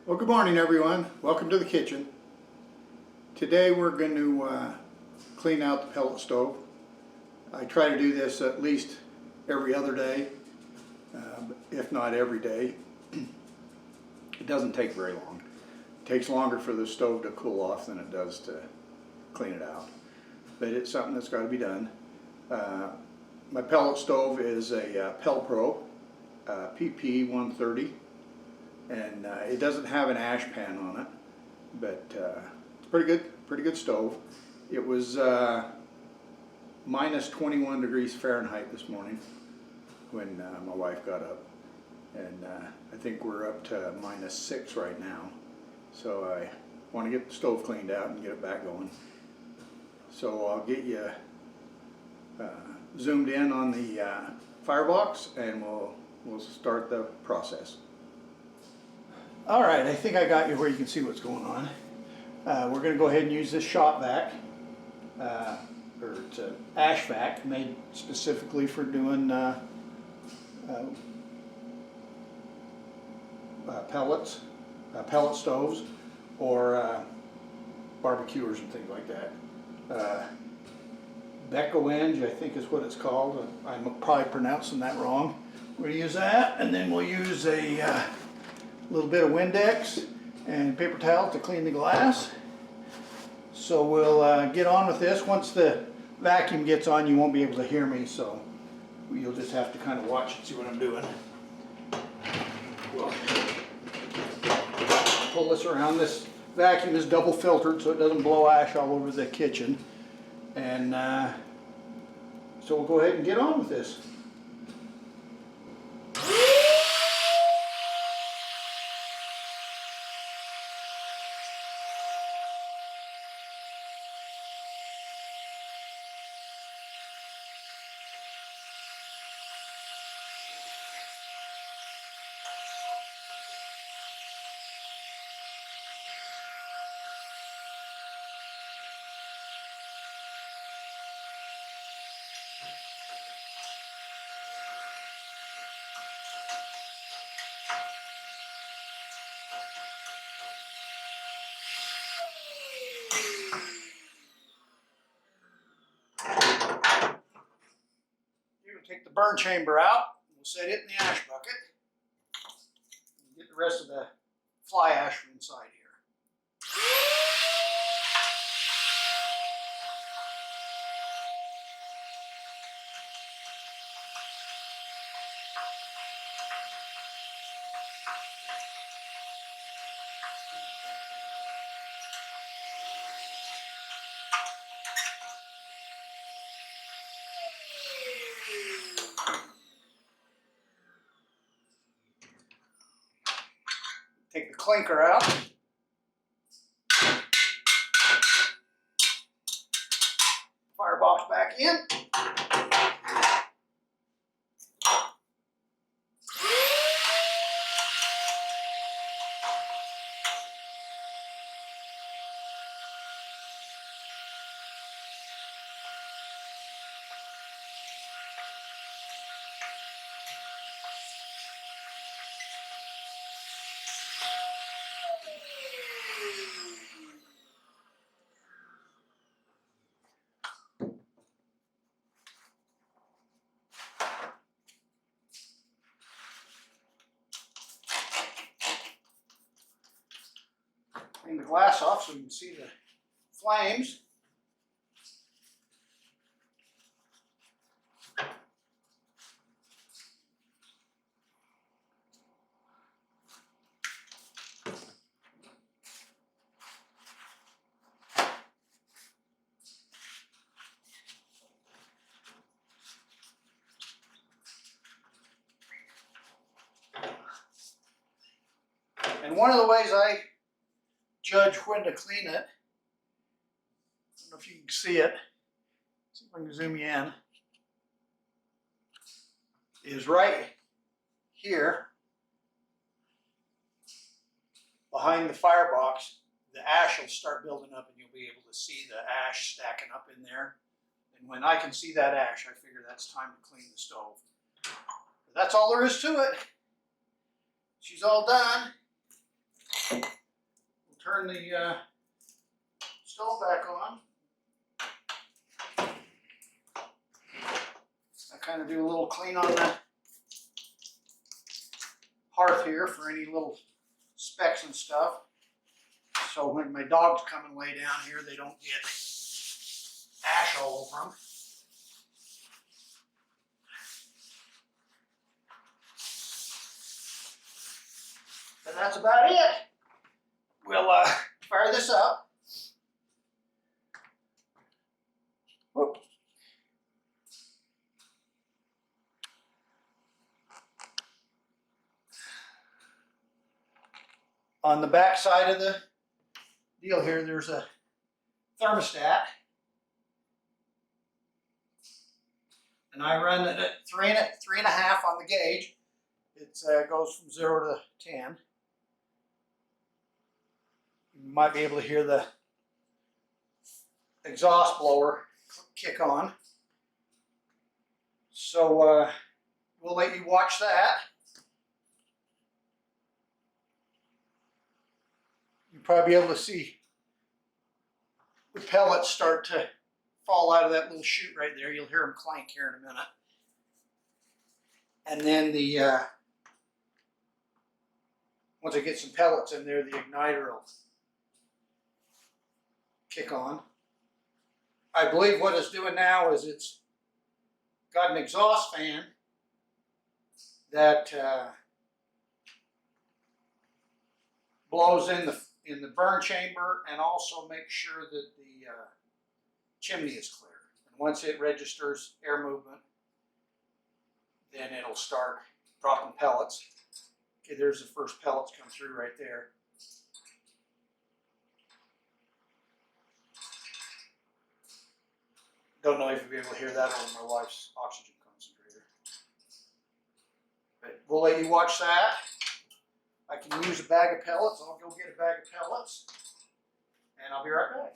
Well, good morning everyone. Welcome to the kitchen. Today we're going to clean out the pellet stove. I try to do this at least every other day, if not every day. It doesn't take very long. It takes longer for the stove to cool off than it does to clean it out. But it's something that's got to be done. My pellet stove is a Pelpro PP 130. And it doesn't have an ash pan on it, but it's pretty good stove. It was minus 21 degrees Fahrenheit this morning when my wife got up, and I think we're up to minus 6 right now. So I want to get the stove cleaned out and get it back going. So I'll get you zoomed in on the firebox, and we'll start the process. All right, I think I got you where you can see what's going on. We're going to go ahead and use this shop vac, or it's an ash vac made specifically for doing pellet stoves or barbecuers and things like that. Beco-enge, I think is what it's called. I'm probably pronouncing that wrong. We're going to use that, and then we'll use a little bit of Windex and paper towel to clean the glass. So we'll get on with this. Once the vacuum gets on, you won't be able to hear me, so you'll just have to kind of watch and see what I'm doing. We'll pull this around. This vacuum is double filtered so it doesn't blow ash all over the kitchen. And so we'll go ahead and get on with this. Take the burn chamber out. We'll set it in the ash bucket and get the rest of the fly ash from inside here. Take the clinker out. Firebox back in. Clean the glass off so you can see the flames. And one of the ways I judge when to clean it, I don't know if you can see it, see if I can zoom you in, is right here behind the firebox. The ash will start building up and you'll be able to see the ash stacking up in there. And when I can see that ash, I figure that's time to clean the stove. But that's all there is to it. She's all done. We'll turn the stove back on. I kind of do a little clean on the hearth here for any little specks and stuff. So when my dogs come and lay down here, they don't get ash all over them. And that's about it. We'll fire this up. Whoop. On the back side of the deal here, there's a thermostat. And I run it at 3.5 on the gauge. It goes from 0 to 10. You might be able to hear the exhaust blower kick on. So we'll let you watch that. You'll probably be able to see the pellets start to fall out of that little chute right there. You'll hear them clank here in a minute. And then the once I get some pellets in there, the igniter will kick on. I believe what it's doing now is it's got an exhaust fan that blows in the burn chamber and also makes sure that the chimney is clear. And once it registers air movement, then it'll start dropping pellets. Okay, there's the first pellets come through right there. Don't know if you'll be able to hear that over my wife's oxygen concentrator. But we'll let you watch that. I can use a bag of pellets. I'll go get a bag of pellets, and I'll be right back.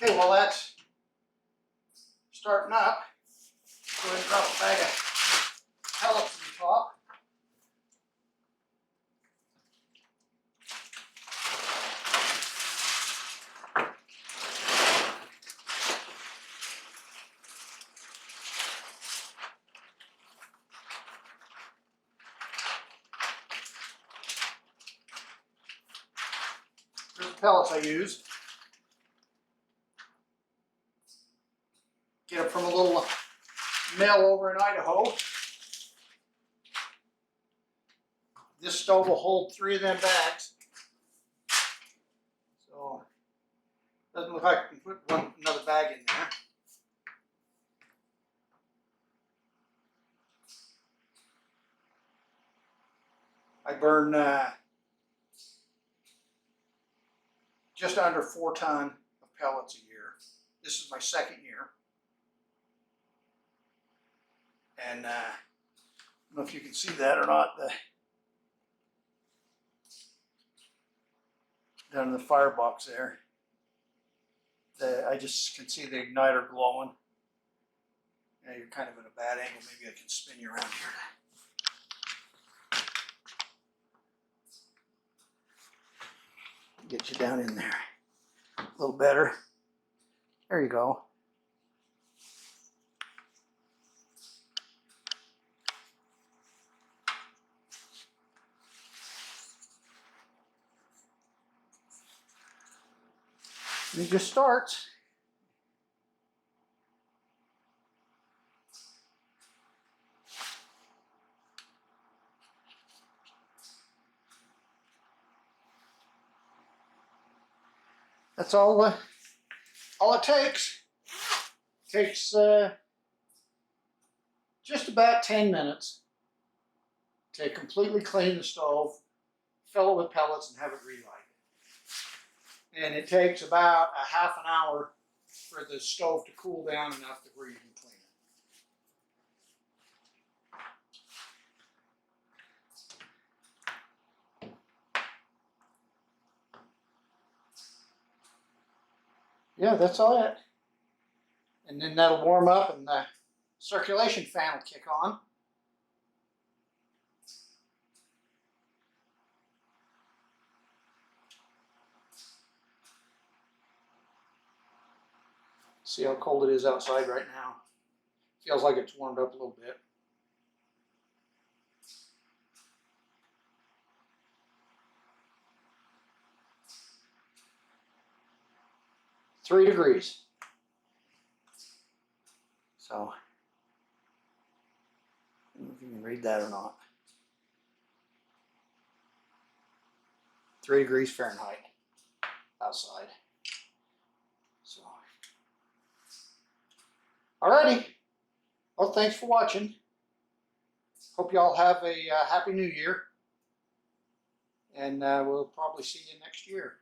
Okay, well that's starting up. Go ahead and drop a bag of pellets on the top. Here's the pellets I use. Get it from a little mill over in Idaho. This stove will hold 3 of them bags. So Doesn't look like I can put another bag in there. I burn just under 4 tons of pellets a year. This is my second year. And I don't know if you can see that or not. Down in the firebox there. I just can see the igniter glowing. Yeah, you're kind of in a bad angle. Maybe I can spin you around here. Get you down in there a little better. There you go. And it just starts. That's all it takes. It takes just about 10 minutes to completely clean the stove, fill it with pellets, and have it relighted. And it takes about a half an hour for the stove to cool down enough to where you can clean it. Yeah, that's all it. And then that'll warm up and the circulation fan will kick on. See how cold it is outside right now. Feels like it's warmed up a little bit. Three degrees. So, I don't know if you can read that or not. 3 degrees Fahrenheit outside. So, alrighty. Well, thanks for watching. Hope you all have a happy new year. And we'll probably see you next year.